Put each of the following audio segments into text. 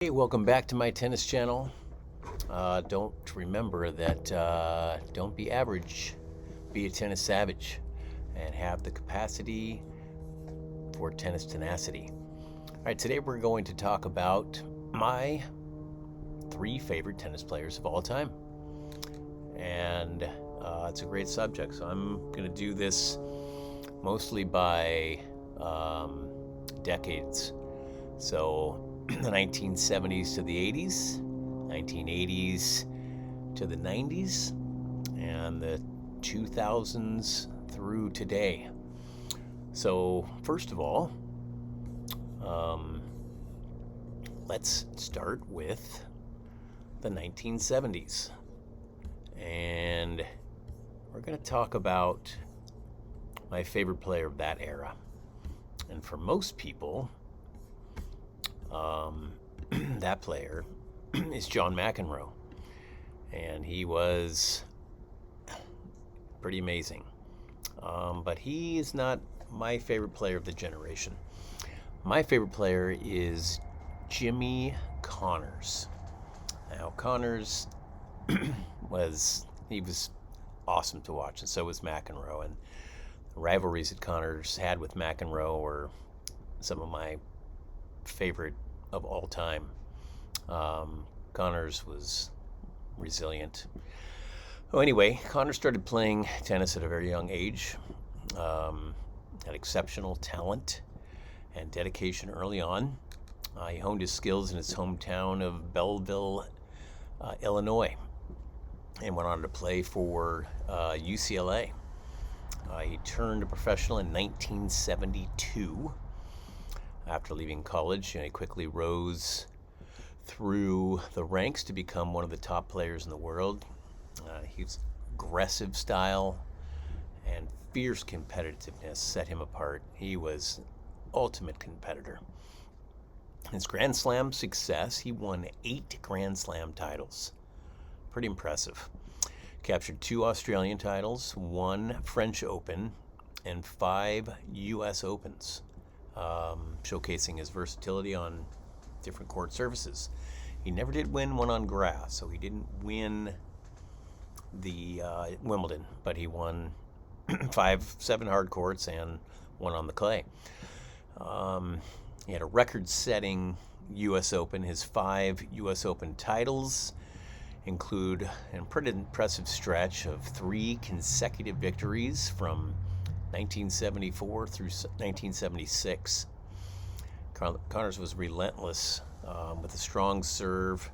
Hey, welcome back to my tennis channel. Don't remember that don't be average, be a tennis savage, and have the capacity for tennis tenacity. All right, today we're going to talk about my 3 favorite tennis players of all time. And it's a great subject, so I'm going to do this mostly by decades. So the 1970s to the 80s, 1980s to the 90s, and the 2000s through today. So first of all, let's start with the 1970s. And we're going to talk about my favorite player of that era. And for most people, that player is John McEnroe, and he was pretty amazing. But he is not my favorite player of the generation. My favorite player is Jimmy Connors. Now, Connors was awesome to watch, and so was McEnroe. And the rivalries that Connors had with McEnroe were some of my favorite of all time. Connors was resilient. Well, anyway, Connors started playing tennis at a very young age. Had exceptional talent and dedication early on. He honed his skills in his hometown of Belleville, Illinois, and went on to play for UCLA. He turned professional in 1972. After leaving college, he quickly rose through the ranks to become one of the top players in the world. His aggressive style and fierce competitiveness set him apart. He was an ultimate competitor. His Grand Slam success, he won 8 Grand Slam titles. Pretty impressive. Captured 2 Australian titles, 1 French Open, and 5 U.S. Opens. Showcasing his versatility on different court surfaces. He never did win one on grass, so he didn't win the Wimbledon, but he won 7 hard courts and 1 on the clay. He had a record-setting U.S. Open. His 5 U.S. Open titles include a pretty impressive stretch of 3 consecutive victories from 1974 through 1976. Connors was relentless with a strong serve,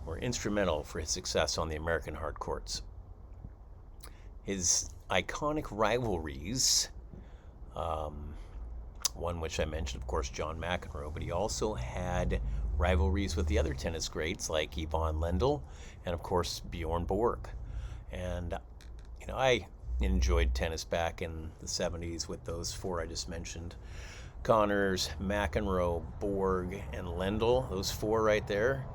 were instrumental for his success on the American hard courts. His iconic rivalries, one which I mentioned, of course, John McEnroe, but he also had rivalries with the other tennis greats like Yvonne Lendl and, of course, Bjorn Borg. And, I enjoyed tennis back in the 70s with those 4 I just mentioned. Connors, McEnroe, Borg, and Lendl. Those 4 right there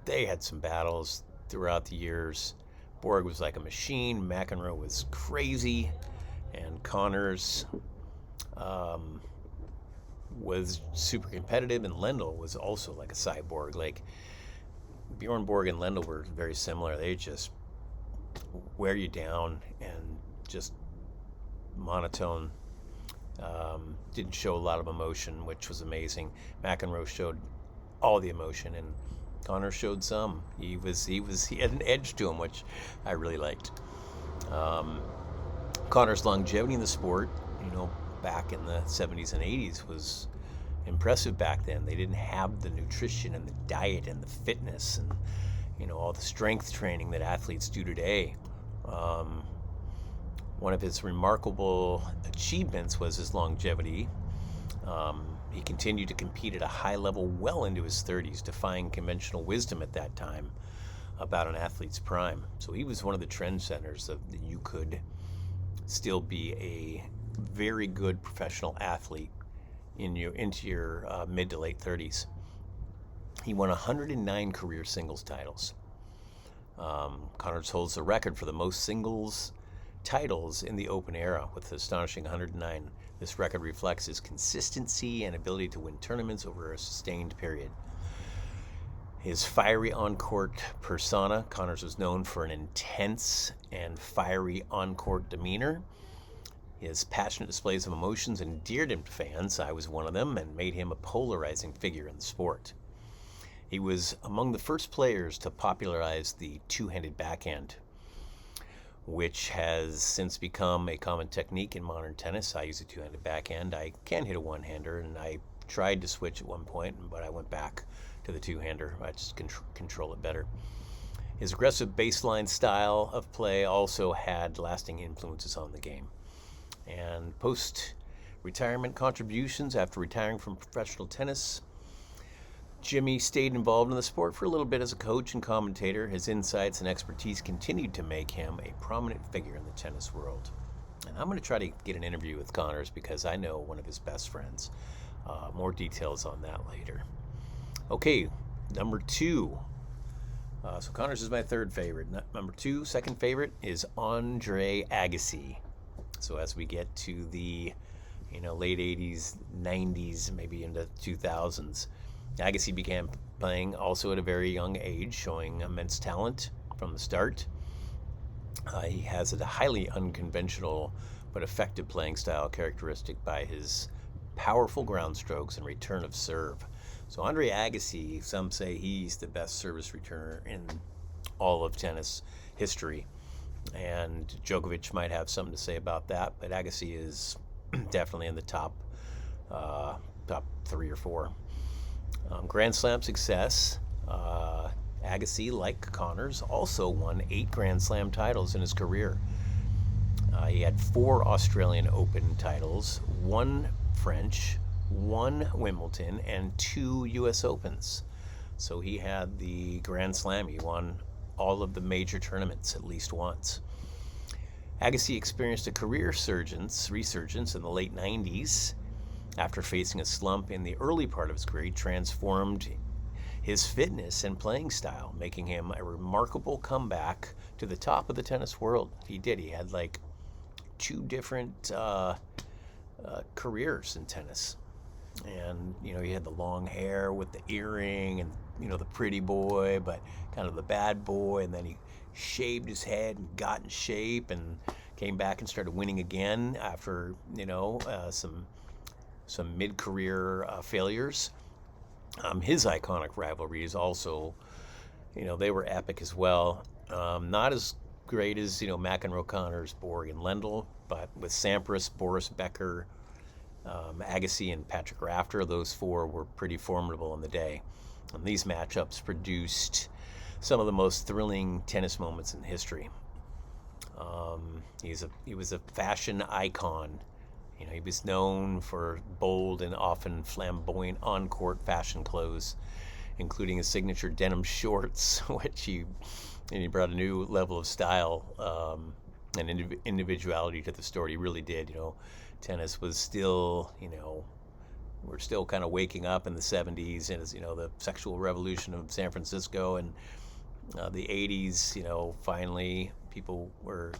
they had some battles throughout the years. Borg was like a machine, McEnroe was crazy, and Connors was super competitive, and Lendl was also like a cyborg. Like Bjorn Borg and Lendl were very similar. They just wear you down and just monotone. Didn't show a lot of emotion, which was amazing. McEnroe showed all the emotion, and Connor showed some. He had an edge to him, which I really liked. Connor's longevity in the sport, back in the 70s and 80s was impressive back then. They didn't have the nutrition and the diet and the fitness and all the strength training that athletes do today. One of his remarkable achievements was his longevity. He continued to compete at a high level well into his 30s, defying conventional wisdom at that time about an athlete's prime. So he was one of the trendsetters that you could still be a very good professional athlete into your mid to late 30s. He won 109 career singles titles. Connors holds the record for the most singles titles in the Open era with astonishing 109. This record reflects his consistency and ability to win tournaments over a sustained period. His fiery on-court persona, Connors was known for an intense and fiery on-court demeanor. His passionate displays of emotions endeared him to fans, I was one of them, and made him a polarizing figure in the sport. He was among the first players to popularize the two-handed backhand, which has since become a common technique in modern tennis. I use a two-handed backhand. I can hit a one-hander, and I tried to switch at one point, but I went back to the two-hander. I just control it better. His aggressive baseline style of play also had lasting influences on the game. And post-retirement contributions after retiring from professional tennis, Jimmy stayed involved in the sport for a little bit as a coach and commentator. His insights and expertise continued to make him a prominent figure in the tennis world. And I'm going to try to get an interview with Connors because I know one of his best friends. More details on that later. Okay, number 2. So Connors is my third favorite. Number 2, second favorite is Andre Agassi. So as we get to the late 80s, 90s, maybe into 2000s, Agassi began playing also at a very young age, showing immense talent from the start. He has a highly unconventional but effective playing style characteristic by his powerful ground strokes and return of serve. So Andre Agassi, some say he's the best service returner in all of tennis history. And Djokovic might have something to say about that, but Agassi is definitely in the top 3 or 4. Grand Slam success. Agassi, like Connors, also won 8 Grand Slam titles in his career. He had 4 Australian Open titles, 1 French, 1 Wimbledon, and 2 U.S. Opens. So he had the Grand Slam. He won all of the major tournaments at least once. Agassi experienced a career resurgence in the late 90s. After facing a slump in the early part of his career, he transformed his fitness and playing style, making him a remarkable comeback to the top of the tennis world. He did. He had like 2 different careers in tennis. And, he had the long hair with the earring and, the pretty boy, but kind of the bad boy. And then he shaved his head and got in shape and came back and started winning again after, some mid-career failures. His iconic rivalries also, they were epic as well. Not as great as, McEnroe, Connors, Borg, and Lendl, but with Sampras, Boris Becker, Agassi, and Patrick Rafter, those 4 were pretty formidable in the day. And these matchups produced some of the most thrilling tennis moments in history. He was a fashion icon. He was known for bold and often flamboyant on-court fashion clothes, including his signature denim shorts, which he brought a new level of style and individuality to the sport. He really did. Tennis was still, we're still kind of waking up in the 70s, and the sexual revolution of San Francisco, and the 80s, finally people were,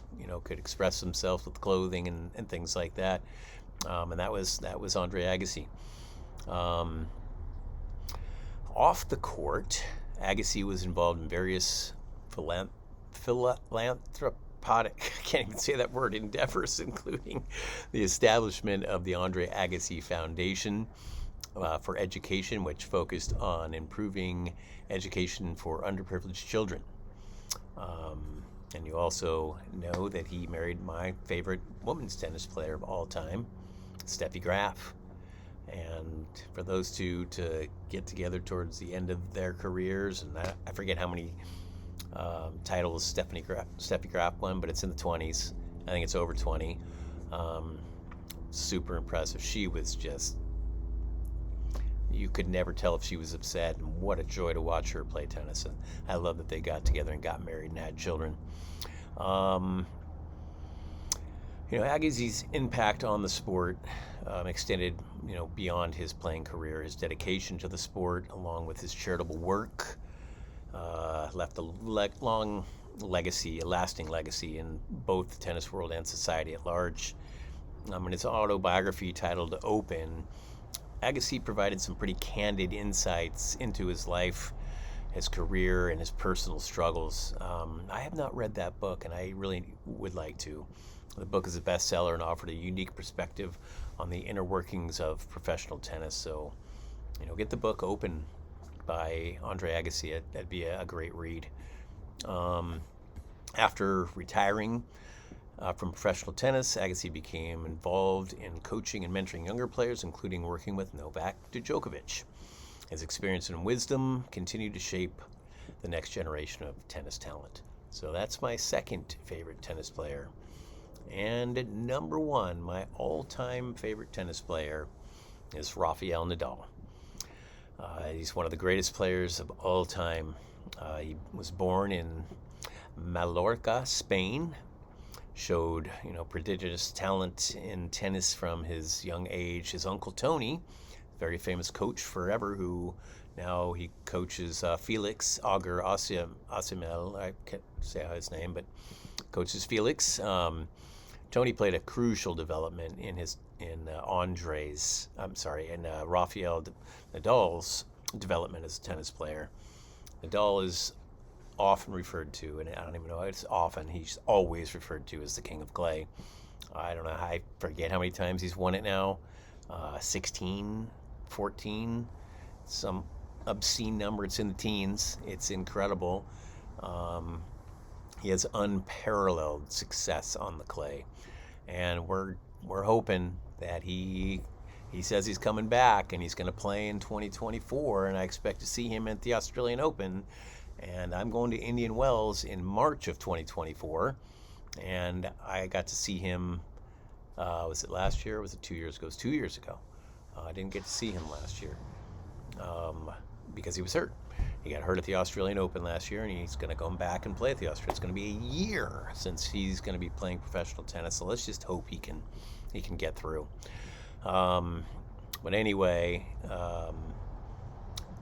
could express themselves with clothing and things like that. And that was Andre Agassi. Off the court, Agassi was involved in various philanthropic, I can't even say that word, endeavors, including the establishment of the Andre Agassi Foundation for Education, which focused on improving education for underprivileged children. And you also know that he married my favorite women's tennis player of all time, Steffi Graf. And for those 2 to get together towards the end of their careers, and I forget how many titles Steffi Graf won, but it's in the 20s. I think it's over 20. Super impressive. She was just, you could never tell if she was upset, and what a joy to watch her play tennis. And I love that they got together and got married and had children. Agassi's impact on the sport extended, beyond his playing career. His dedication to the sport, along with his charitable work, left a lasting legacy in both the tennis world and society at large. In his autobiography titled Open, Agassi provided some pretty candid insights into his life, his career, and his personal struggles. I have not read that book, and I really would like to. The book is a bestseller and offered a unique perspective on the inner workings of professional tennis. So, get the book Open by Andre Agassi. That'd be a great read. After retiring from professional tennis, Agassi became involved in coaching and mentoring younger players, including working with Novak Djokovic. His experience and wisdom continue to shape the next generation of tennis talent. So that's my second favorite tennis player. And at number one, my all-time favorite tennis player is Rafael Nadal. He's one of the greatest players of all time. He was born in Mallorca, Spain. Showed, prodigious talent in tennis from his young age. His uncle Tony, very famous coach forever, who now he coaches Felix Auger Osimel. I can't say his name, but coaches Felix. Tony played a crucial development in Rafael Nadal's development as a tennis player. Nadal is often referred to, and I don't even know it's often, he's always referred to as the King of Clay. I don't know, I forget how many times he's won it now. 16, 14, some obscene number. It's in the teens. It's incredible. He has unparalleled success on the clay, and we're hoping that he says he's coming back and he's going to play in 2024, and I expect to see him at the Australian Open. And I'm going to Indian Wells in March of 2024, and I got to see him. Was it last year? Or was it 2 years ago? It was 2 years ago. I didn't get to see him last year because he was hurt. He got hurt at the Australian Open last year, and he's going to go back and play at the Australian. It's going to be a year since he's going to be playing professional tennis. So let's just hope he can get through. But anyway,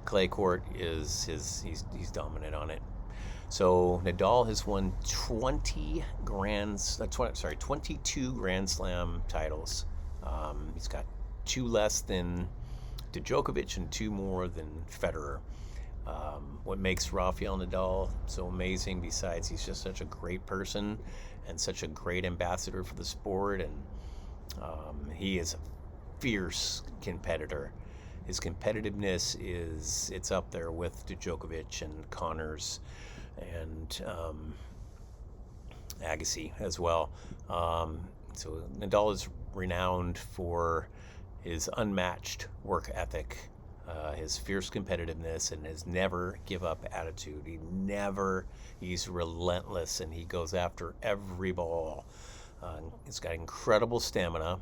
clay court is he's dominant on it. So Nadal has won 22 Grand Slam titles. He's got 2 less than Djokovic and 2 more than Federer. What makes Rafael Nadal so amazing, besides he's just such a great person and such a great ambassador for the sport, and he is a fierce competitor. His competitiveness it's up there with Djokovic and Connors and Agassi as well. So Nadal is renowned for his unmatched work ethic, his fierce competitiveness, and his never give up attitude. He's relentless, and he goes after every ball. He's got incredible stamina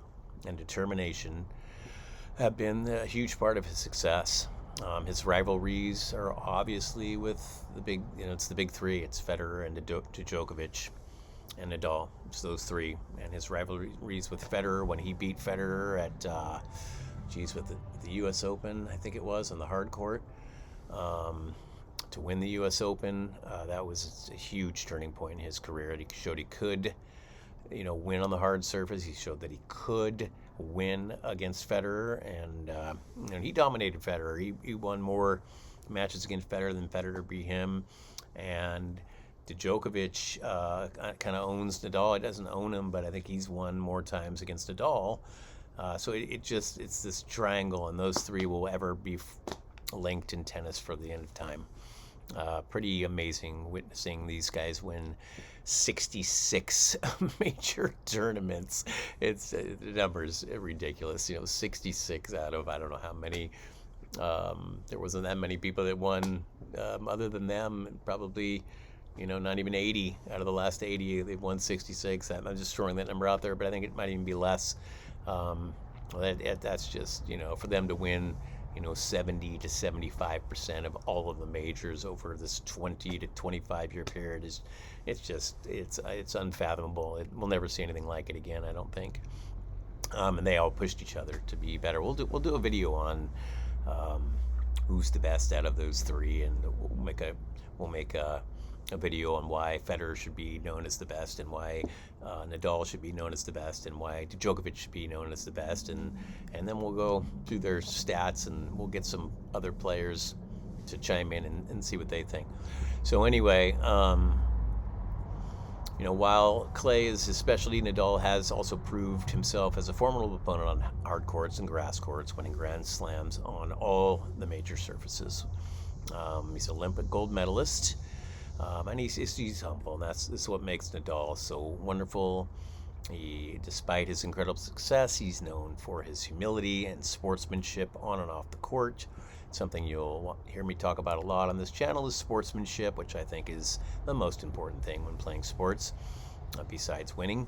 and determination, have been a huge part of his success. His rivalries are obviously with the big, it's the big three. It's Federer and Djokovic and Nadal. It's those three. And his rivalries with Federer, when he beat Federer at, with the U.S. Open, I think it was, on the hard court, to win the U.S. Open. That was a huge turning point in his career. He showed he could, win on the hard surface. He showed that he could win against Federer, and he dominated Federer. He won more matches against Federer than Federer beat him. And Djokovic kind of owns Nadal. He doesn't own him, but I think he's won more times against Nadal. So it's this triangle, and those three will ever be linked in tennis for the end of time. Pretty amazing witnessing these guys win 66 major tournaments. The number's ridiculous. 66 out of I don't know how many. There wasn't that many people that won other than them. Probably, not even 80 out of the last 80. They've won 66. I'm just throwing that number out there, but I think it might even be less. That's just, for them to win, 70 to 75% of all of the majors over this 20 to 25 year period it's unfathomable. We'll never see anything like it again, I don't think. And they all pushed each other to be better. We'll do a video on who's the best out of those three, and we'll make a a video on why Federer should be known as the best, and why Nadal should be known as the best, and why Djokovic should be known as the best, and then we'll go through their stats, and we'll get some other players to chime in and see what they think. So anyway, while clay is his specialty, Nadal has also proved himself as a formidable opponent on hard courts and grass courts, winning Grand Slams on all the major surfaces. He's an Olympic gold medalist, and he's humble, and that's what makes Nadal so wonderful. Despite his incredible success, he's known for his humility and sportsmanship on and off the court. Something you'll hear me talk about a lot on this channel is sportsmanship, which I think is the most important thing when playing sports, besides winning.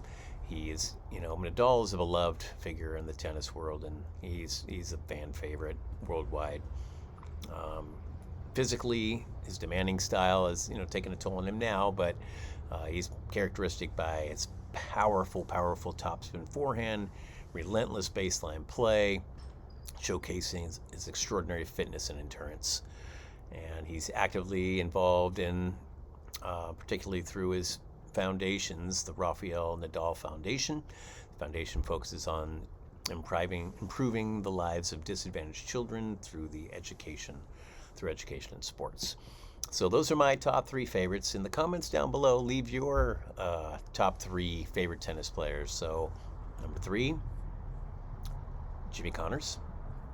Nadal is a beloved figure in the tennis world, and he's a fan favorite worldwide. Physically, his demanding style is taking a toll on him now, but he's characteristic by his powerful topspin forehand, relentless baseline play, showcasing his extraordinary fitness and endurance. And he's actively involved in, particularly through his foundations, the Rafael Nadal Foundation. The foundation focuses on improving the lives of disadvantaged children through education and sports. So those are my top 3 favorites. In the comments down below, leave your top 3 favorite tennis players. So number 3, Jimmy Connors.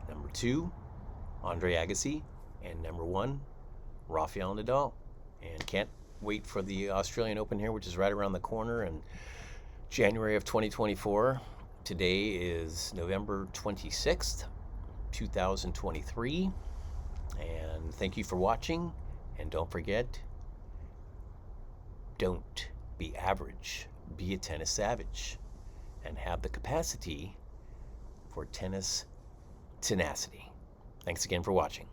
Number 2, Andre Agassi. And number 1, Rafael Nadal. And can't wait for the Australian Open here, which is right around the corner in January of 2024. Today is November 26th, 2023. And thank you for watching. And don't forget, don't be average. Be a tennis savage. And have the capacity for tennis tenacity. Thanks again for watching.